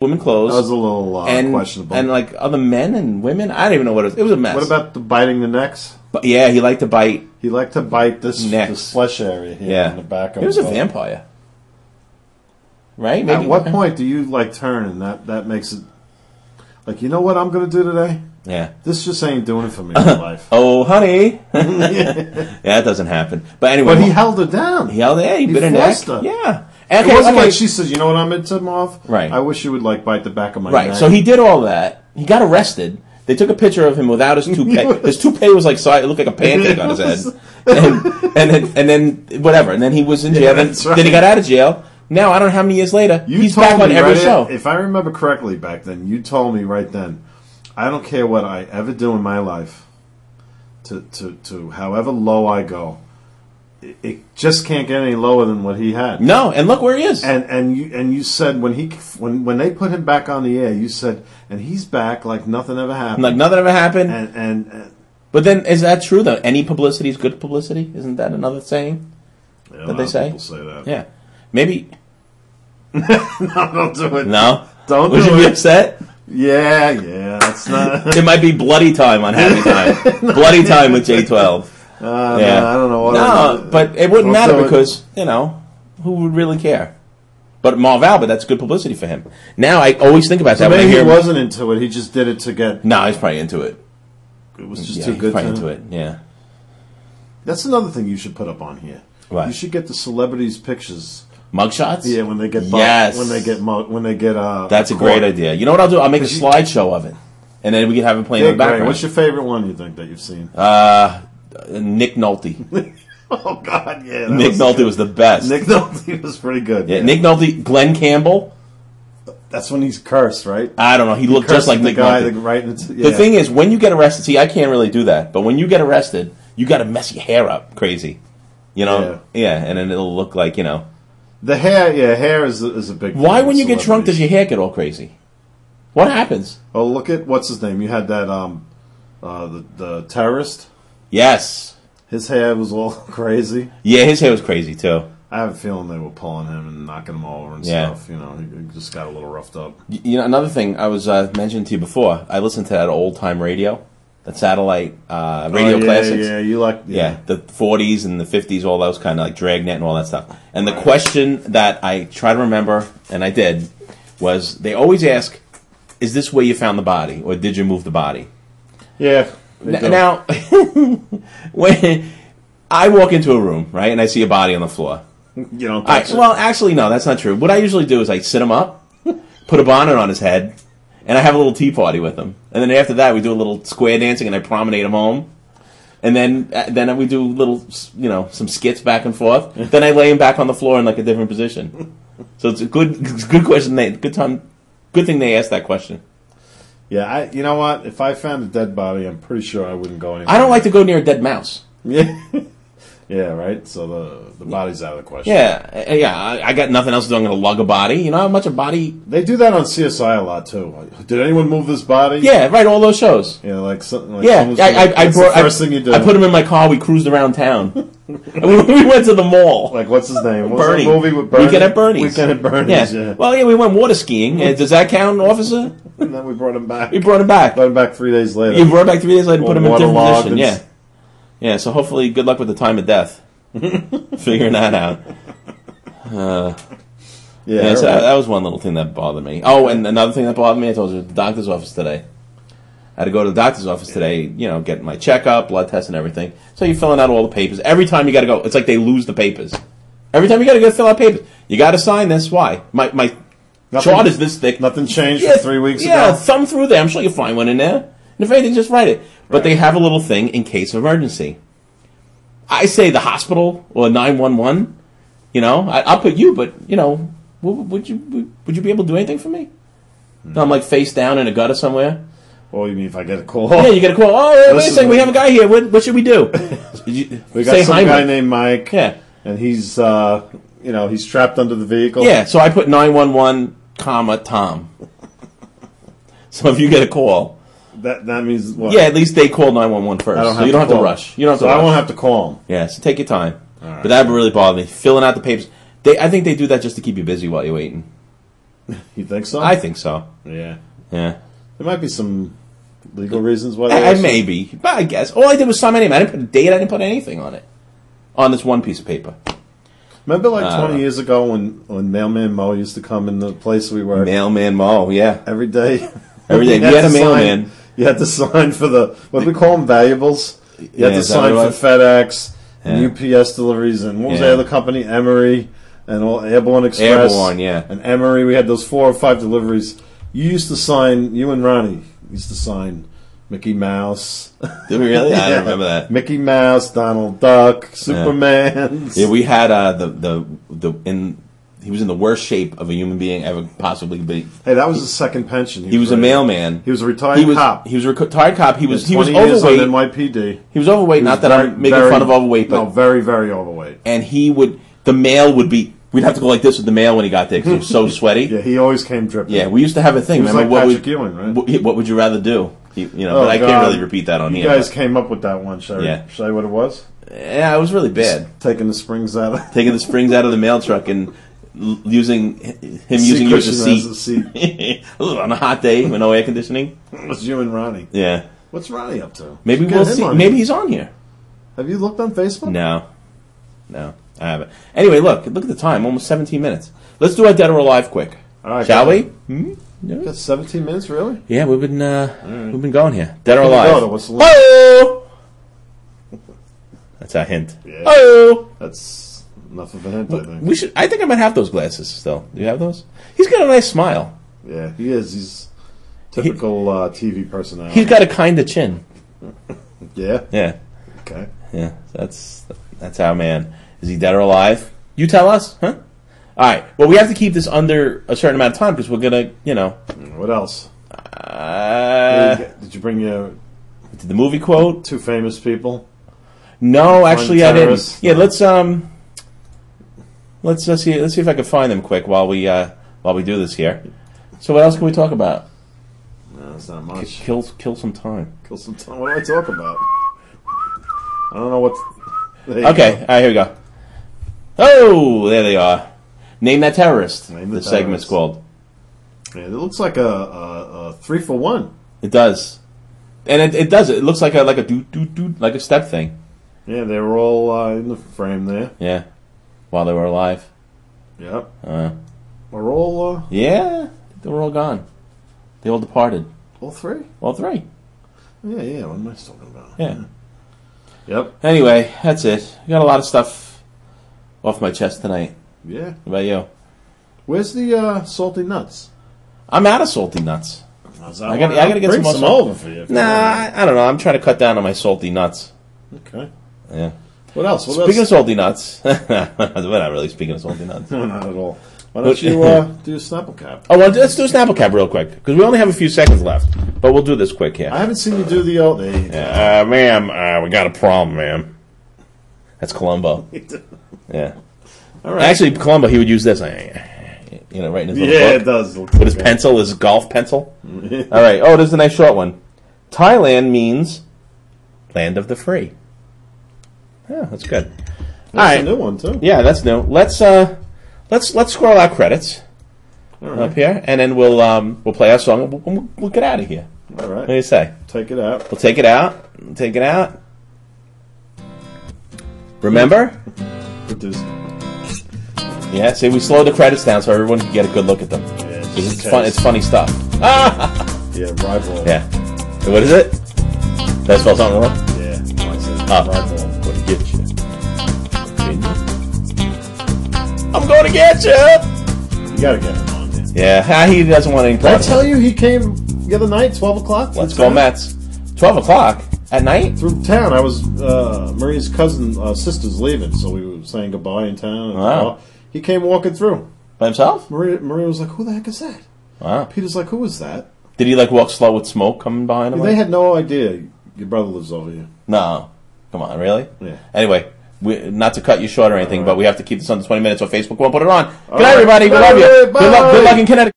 women clothes. That was a little questionable. And like other men and women, I don't even know what it was. It was a mess. What about the biting the necks? But yeah, he liked to bite. He liked to bite this flesh area here in the back of He was a vampire. Right? Maybe. At what point do you like turn and that makes it like, you know what I'm going to do today? Yeah. This just ain't doing it for me in life. Oh, honey. Yeah, that doesn't happen. But anyway. But he held her down. He held her. Yeah, he bit her neck. Her. Yeah. Okay, it wasn't like she says, you know what I'm into, Marv? Right. I wish you would like bite the back of my neck. Right. So he did all that. He got arrested. They took a picture of him without his toupee. His toupee was like, it looked like a pancake on his head. And then whatever. And then he was in jail. Then he got out of jail. Now, I don't know how many years later, he's back on every show. If I remember correctly back then, you told me right then, I don't care what I ever do in my life, to however low I go, it just can't get any lower than what he had. No, and look where he is. And you said when they put him back on the air, you said, and he's back like nothing ever happened. Like nothing ever happened. And but then, is that true though? Any publicity is good publicity? Isn't that another saying that they say? People say that. Yeah, maybe. No, don't do it. No, don't do it. Would you be upset? Yeah, that's not. It might be bloody time on Happy Time. Bloody time with J12. Yeah. No, I don't know what. No, but it wouldn't matter because who would really care? But Marv Albert, that's good publicity for him. Now I always think about that. Maybe he wasn't into it. He just did it to get. No, he's probably into it. It was just too good. Probably into it. Yeah. That's another thing you should put up on here. What? You should get the celebrities' pictures. Mugshots? Yeah, when they get when they get That's a great idea. You know what I'll do? I'll make a slideshow of it, and then we can have it playing in the background. What's your favorite one you think that you've seen? Nick Nolte. Oh God, yeah. Nick Nolte was the best. Nick Nolte was pretty good. Yeah, Nick Nolte, Glenn Campbell. That's when he's cursed, right? I don't know. He looked just like Nick Nolte. The thing is, when you get arrested, see, I can't really do that, but when you get arrested, you got to mess your hair up crazy. Yeah, and then it'll look like the hair is a big. Why, when you get drunk, does your hair get all crazy? What happens? Oh, look at what's his name. You had that the terrorist. Yes, his hair was all crazy. Yeah, his hair was crazy too. I have a feeling they were pulling him and knocking him over and stuff. He just got a little roughed up. Another thing I was mentioning to you before. I listened to that old time radio. That satellite radio classics. Yeah, you like... Yeah, the 40s and the 50s, all those kind of like Dragnet and all that stuff. And the question that I try to remember, and I did, was they always ask, is this where you found the body, or did you move the body? Yeah. Now, when I walk into a room, right, and I see a body on the floor. You don't touch it? Well, actually, no, that's not true. What I usually do is I sit him up, put a bonnet on his head, and I have a little tea party with him. And then after that, we do a little square dancing, and I promenade him home. And then we do little, some skits back and forth. Then I lay him back on the floor in like a different position. So it's a good question. Good thing they asked that question. Yeah, you know what? If I found a dead body, I'm pretty sure I wouldn't go anywhere. I don't like to go near a dead mouse. Yeah. Yeah, right? So the body's out of the question. Yeah. I got nothing else to do. I'm going to lug a body. You know how much a body... They do that on CSI a lot, too. Did anyone move this body? Yeah, right, all those shows. Yeah, like the first thing you do. I put him in my car. We cruised around town. We went to the mall. Like, what's his name? What's Bernie. that movie with Bernie? Weekend at Bernie's. Weekend at Bernie's, yeah. Well, we went water skiing. Does that count, officer? And then we brought him back. Brought him back 3 days later. You brought him back 3 days later and put him in a different position. Yeah. Yeah, so hopefully good luck with the time of death. Figuring that out. So that was one little thing that bothered me. Oh, and another thing that bothered me, I told you, the doctor's office today. I had to go to the doctor's office today, get my checkup, blood test, and everything. So you're filling out all the papers. Every time you got to go, it's like they lose the papers. Every time you got to go fill out papers. You got to sign this. Why? My chart is this thick. Nothing changed for 3 weeks ago? Yeah, thumb through there. I'm sure you'll find one in there. And if anything, just write it. But they have a little thing in case of emergency. I say the hospital or 911. I'll put you, but would you be able to do anything for me? No. I'm like face down in a gutter somewhere. Oh, you mean if I get a call? Yeah, you get a call. Oh, wait a second, we have a guy here. What should we do? We got some guy named Mike. Yeah, and he's he's trapped under the vehicle. Yeah, so I put 911, Tom. So if you get a call. That means what? Yeah, at least they call 911 first. So you don't have to rush. You don't have to rush. I won't have to call them. Yeah, so take your time. Right. But that would really bother me. Filling out the papers. I think they do that just to keep you busy while you're waiting. You think so? I think so. Yeah. Yeah. There might be some legal reasons why I maybe, but I guess. All I did was sign my name. I didn't put a date. I didn't put anything on it. On this one piece of paper. Remember 20 years ago when Mailman Mo used to come in the place we were? Mailman Mo, yeah. Every day. Every day. We had a mailman. You had to sign for what do we call them, valuables? You had to sign for FedEx and UPS deliveries and what was the other company? Emery and all Airborne Express. Airborne, yeah. And Emery. We had those 4 or 5 deliveries. You used to sign, you and Ronnie used to sign Mickey Mouse. Did we really? I don't remember that. Mickey Mouse, Donald Duck, Superman. Yeah, we had he was in the worst shape of a human being ever possibly be. Hey, that was his second pension. He was a mailman. He was a retired cop. He was a retired cop. He was overweight. On NYPD. He was overweight. Not that I'm making fun of overweight, but very, very overweight. And the mail would be. We'd have to go like this with the mail when he got there because he was so sweaty. Yeah, he always came dripping. Yeah, we used to have a thing. He was Remember like Patrick Ewing, right? What would you rather do? But I can't really repeat that on here. You guys came up with that one. Should I say what it was? Yeah, it was really bad. Taking the springs out of the mail truck and using you as a seat on a hot day with no air conditioning. It was you and Ronnie. Yeah. What's Ronnie up to? Maybe we'll see. Maybe he's on here. Have you looked on Facebook? No, I haven't. Anyway, look at the time. Almost 17 minutes. Let's do our Dead or Alive quick. All right, shall we? Yeah. Got 17 minutes, really? Yeah, we've been going here. Dead or Alive. What's the oh! That's our hint. Yeah. Oh! That's enough of a hint, I think. I think I might have those glasses still. Do you have those? He's got a nice smile. Yeah, he is. He's typical TV personality. He's got a kind of chin. Yeah? Yeah. Okay. Yeah, that's our man. Is he dead or alive? You tell us, huh? All right. Well, we have to keep this under a certain amount of time because we're gonna, What else? Did you bring the movie quote? 2 famous people? No, actually, I didn't. Yeah, let's see if I can find them quick while we do this here. So, what else can we talk about? No, that's not much. Kill some time. Kill some time. What do I talk about? I don't know what. Okay, all right, here we go. Oh, there they are. Name that terrorist. The segment's called. Yeah, it looks like a 3-for-1. It does, and it does. It looks like a do like a step thing. Yeah, they were all in the frame there. Yeah, while they were alive. Yep. We're all. Yeah, they were all gone. They all departed. All 3. All 3. Yeah. What am I talking about? Yeah. Yep. Anyway, that's it. I got a lot of stuff off my chest tonight. Yeah. What about you? Where's the salty nuts? I'm out of salty nuts. I gotta get some over for you. Nah, I don't know. I'm trying to cut down on my salty nuts. Okay. Yeah. What else? Speaking of salty nuts, we're not really speaking of salty nuts. No, not at all. Why don't you do a Snapple Cap? Oh, well, let's do a Snapple Cap real quick because we only have a few seconds left. But we'll do this quick here. I haven't seen you do the old. Ma'am, we got a problem, ma'am. That's Columbo. Yeah. All right. Actually, Columbo, he would use this. Right in his little book. It does. With his pencil, his golf pencil. All right. Oh, this is a nice short one. Thailand means land of the free. Yeah, that's good. That's a new one too. Yeah, that's new. Let's scroll our credits up here, and then we'll play our song. And we'll get out of here. All right. What do you say? Take it out. We'll take it out. Take it out. Remember? Produce. Yeah. See, we slowed the credits down so everyone can get a good look at them. Yeah, it's fun. It's funny stuff. Yeah, rival. Yeah. So what is it? Did I spell something wrong? Yeah. Rival. Gonna get you. I'm going to get you. You gotta get him on here. Yeah, he doesn't want any part. Did I tell you he came the other night, 12 o'clock? Let's go Mets. 12 o'clock at night? Through town. I was, Marie's cousin, sister's leaving, so we were saying goodbye in town. Wow. He came walking through. By himself? Maria was like, who the heck is that? Wow. Peter's like, who is that? Did he walk slow with smoke coming behind him? They had no idea your brother lives over here. No. Come on, really? Yeah. Anyway, not to cut you short or anything, but we have to keep this under 20 minutes, so Facebook won't put it on. Good night, everybody. We love you. Good luck in Connecticut.